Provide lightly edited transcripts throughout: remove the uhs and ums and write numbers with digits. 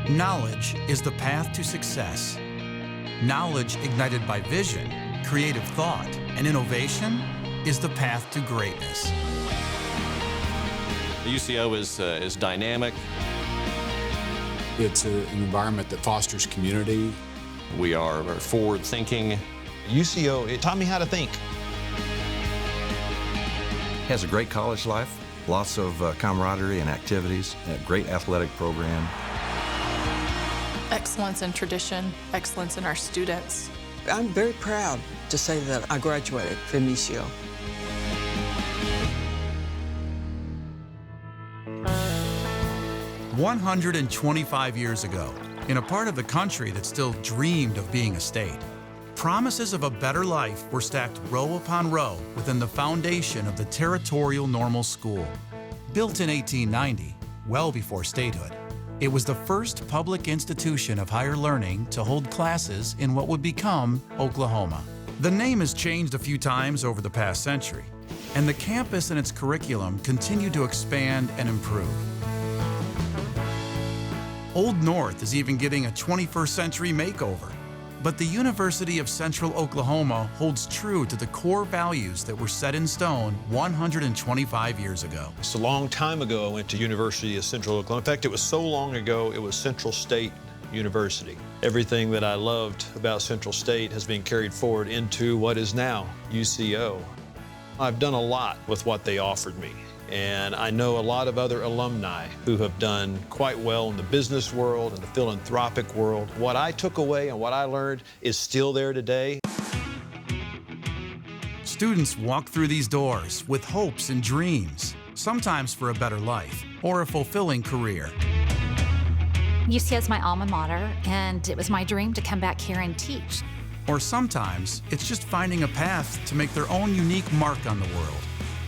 Knowledge is the path to success. Knowledge ignited by vision, creative thought, and innovation is the path to greatness. The UCO is dynamic. It's an environment that fosters community. We are forward-thinking. UCO, it taught me how to think. Has a great college life, lots of camaraderie and activities, a great athletic program. Excellence in tradition, excellence in our students. I'm very proud to say that I graduated from UCO. "125 years ago, in a part of the country that still dreamed of being a state, promises of a better life were stacked row upon row within the foundation of the Territorial Normal School. Built in 1890, well before statehood, it was the first public institution of higher learning to hold classes in what would become Oklahoma. The name has changed a few times over the past century, and the campus and its curriculum continue to expand and improve. Old North is even getting a 21st century makeover. But the University of Central Oklahoma holds true to the core values that were set in stone 125 years ago. It's a long time ago I went to University of Central Oklahoma. In fact, it was so long ago, it was Central State University. Everything that I loved about Central State has been carried forward into what is now UCO. I've done a lot with what they offered me. And I know a lot of other alumni who have done quite well in the business world and the philanthropic world. What I took away and what I learned is still there today. Students walk through these doors with hopes and dreams, sometimes for a better life or a fulfilling career. UCO is my alma mater, and it was my dream to come back here and teach. Or sometimes it's just finding a path to make their own unique mark on the world.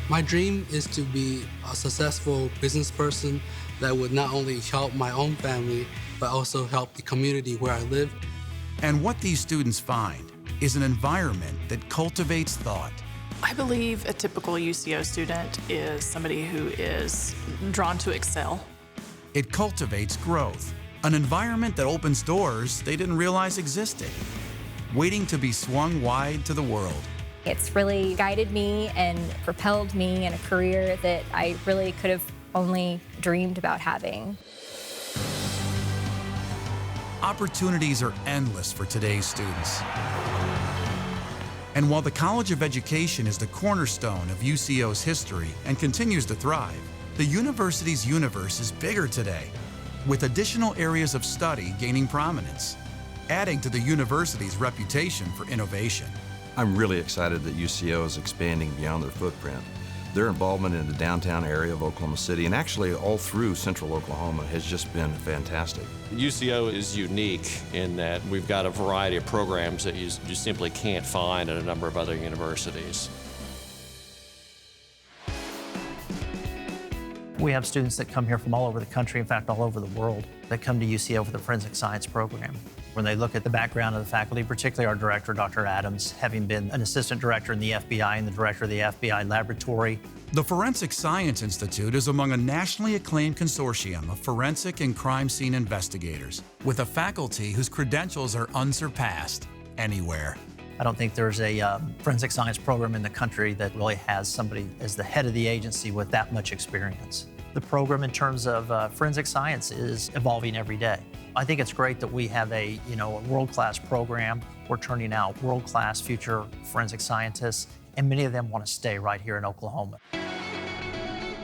My dream is to be a successful business person that would not only help my own family, but also help the community where I live. And what these students find is an environment that cultivates thought. I believe a typical UCO student is somebody who is drawn to excel. It cultivates growth, an environment that opens doors they didn't realize existed, waiting to be swung wide to the world. It's really guided me and propelled me in a career that I really could have only dreamed about having. Opportunities are endless for today's students. And while the College of Education is the cornerstone of UCO's history and continues to thrive, the university's universe is bigger today, with additional areas of study gaining prominence, adding to the university's reputation for innovation. I'm really excited that UCO is expanding beyond their footprint. Their involvement in the downtown area of Oklahoma City and actually all through central Oklahoma has just been fantastic. UCO is unique in that we've got a variety of programs that you simply can't find at a number of other universities. We have students that come here from all over the country, in fact, all over the world, that come to UCO for the Forensic Science program. When they look at the background of the faculty, particularly our director, Dr. Adams, having been an assistant director in the FBI and the director of the FBI laboratory. The Forensic Science Institute is among a nationally acclaimed consortium of forensic and crime scene investigators, with a faculty whose credentials are unsurpassed anywhere. I don't think there's a forensic science program in the country that really has somebody as the head of the agency with that much experience. The program in terms of forensic science is evolving every day. I think it's great that we have a world-class program. We're turning out world-class future forensic scientists, and many of them want to stay right here in Oklahoma.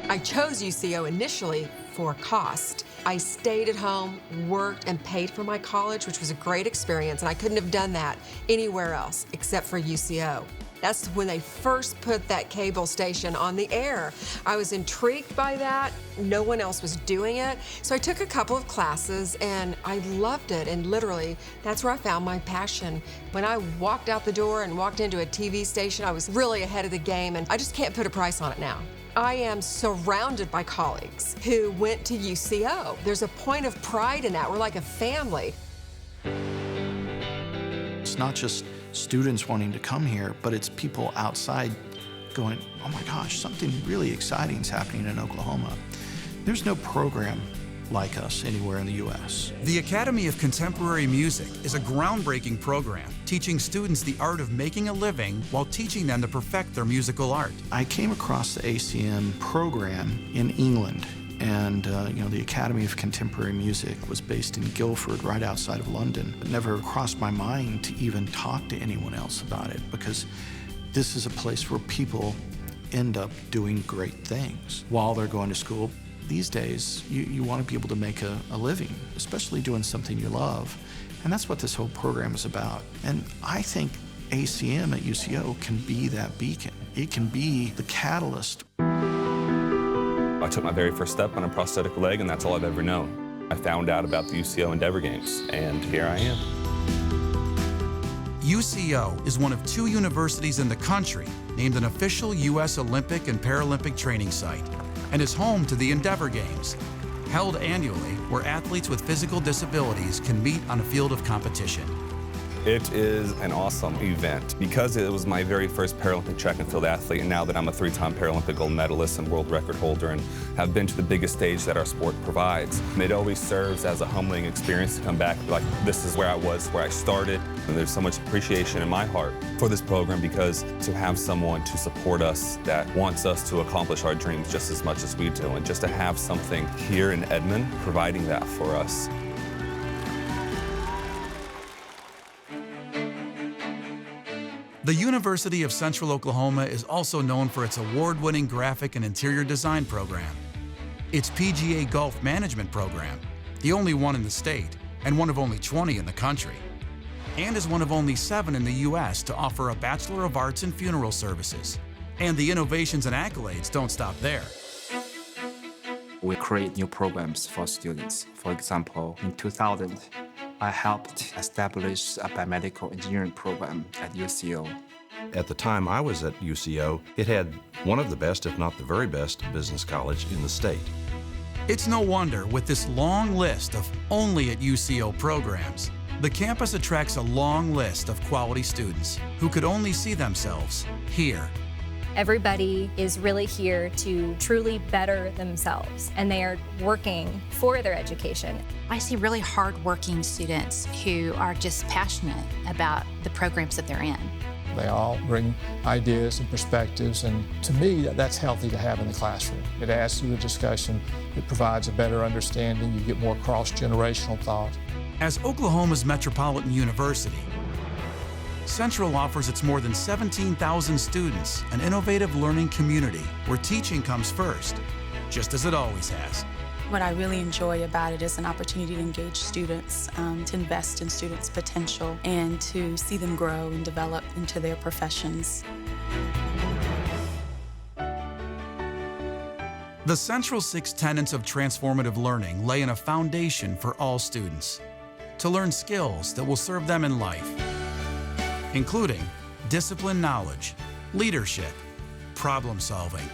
I chose UCO initially for cost. I stayed at home, worked, and paid for my college, which was a great experience, and I couldn't have done that anywhere else except for UCO. That's when they first put that cable station on the air. I was intrigued by that. No one else was doing it. So I took a couple of classes and I loved it. And literally, that's where I found my passion. When I walked out the door and walked into a TV station, I was really ahead of the game, and I just can't put a price on it now. I am surrounded by colleagues who went to UCO. There's a point of pride in that. We're like a family. It's not just students wanting to come here, but it's people outside going, oh my gosh, something really exciting is happening in Oklahoma. There's no program like us anywhere in the U.S. The Academy of Contemporary Music is a groundbreaking program teaching students the art of making a living while teaching them to perfect their musical art. I came across the ACM program in England, and the Academy of Contemporary Music was based in Guildford, right outside of London. It never crossed my mind to even talk to anyone else about it, because this is a place where people end up doing great things while they're going to school. These days, you want to be able to make a living, especially doing something you love. And that's what this whole program is about. And I think ACM at UCO can be that beacon. It can be the catalyst. I took my very first step on a prosthetic leg, and that's all I've ever known. I found out about the UCO Endeavor Games, and here I am. UCO is one of 2 universities in the country named an official U.S. Olympic and Paralympic training site, and is home to the Endeavor Games, held annually where athletes with physical disabilities can meet on a field of competition. It is an awesome event because it was my very first Paralympic track and field athlete, and now that I'm a 3-time Paralympic gold medalist and world record holder and have been to the biggest stage that our sport provides, it always serves as a humbling experience to come back like, this is where I was, where I started. And there's so much appreciation in my heart for this program, because to have someone to support us that wants us to accomplish our dreams just as much as we do, and just to have something here in Edmond providing that for us. The University of Central Oklahoma is also known for its award-winning graphic and interior design program, its PGA Golf Management program, the only one in the state and one of only 20 in the country, and is one of only 7 in the U.S. to offer a Bachelor of Arts in Funeral Services. And the innovations and accolades don't stop there. We create new programs for students. For example, in 2000, I helped establish a biomedical engineering program at UCO. At the time I was at UCO, it had one of the best, if not the very best, business college in the state. It's no wonder, with this long list of only at UCO programs, the campus attracts a long list of quality students who could only see themselves here. Everybody is really here to truly better themselves, and they are working for their education. I see really hard-working students who are just passionate about the programs that they're in. They all bring ideas and perspectives, and to me, that's healthy to have in the classroom. It adds to the discussion, it provides a better understanding, you get more cross-generational thought. As Oklahoma's metropolitan university, Central offers its more than 17,000 students an innovative learning community where teaching comes first, just as it always has. What I really enjoy about it is an opportunity to engage students, to invest in students' potential, and to see them grow and develop into their professions. The Central 6 tenets of transformative learning lay in a foundation for all students to learn skills that will serve them in life, including discipline knowledge, leadership, problem solving,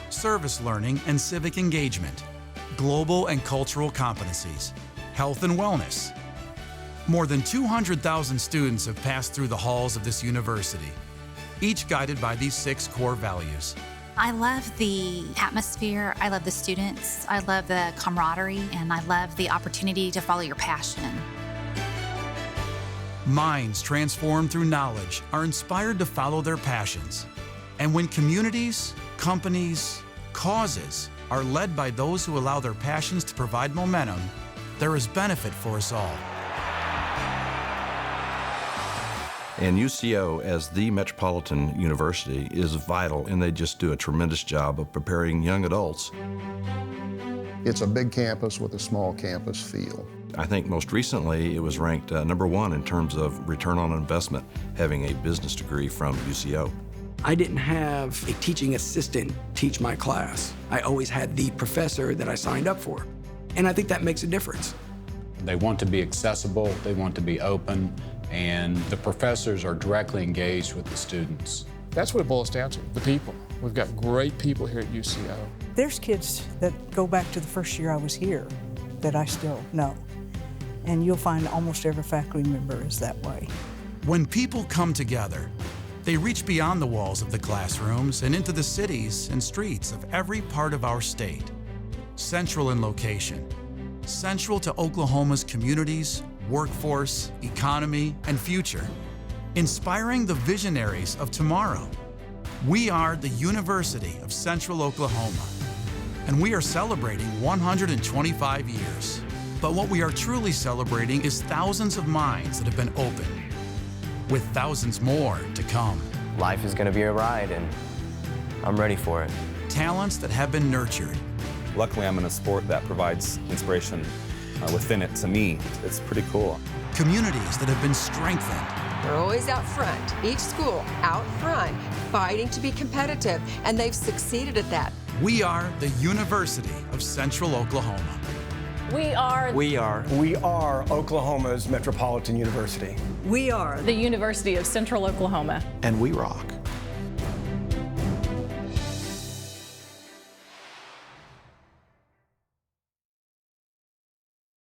service learning and civic engagement, global and cultural competencies, health and wellness. More than 200,000 students have passed through the halls of this university, each guided by these 6 core values. I love the atmosphere, I love the students, I love the camaraderie, and I love the opportunity to follow your passion. Minds transformed through knowledge are inspired to follow their passions. And when communities, companies, causes are led by those who allow their passions to provide momentum, there is benefit for us all. And UCO, as the metropolitan university, is vital, and they just do a tremendous job of preparing young adults. It's a big campus with a small campus feel. I think most recently it was ranked #1 in terms of return on investment, having a business degree from UCO. I didn't have a teaching assistant teach my class. I always had the professor that I signed up for. And I think that makes a difference. They want to be accessible, they want to be open, and the professors are directly engaged with the students. That's what it boils down to, the people. We've got great people here at UCO. There's kids that go back to the first year I was here that I still know. And you'll find almost every faculty member is that way. When people come together, they reach beyond the walls of the classrooms and into the cities and streets of every part of our state. Central in location, central to Oklahoma's communities, workforce, economy, and future, inspiring the visionaries of tomorrow. We are the University of Central Oklahoma, and we are celebrating 125 years. But what we are truly celebrating is thousands of minds that have been opened, with thousands more to come. Life is going to be a ride, and I'm ready for it. Talents that have been nurtured. Luckily, I'm in a sport that provides inspiration within it to me. It's pretty cool. Communities that have been strengthened. They're always out front, each school out front, fighting to be competitive, and they've succeeded at that. We are the University of Central Oklahoma. We are Oklahoma's Metropolitan University. We are the University of Central Oklahoma. And we rock.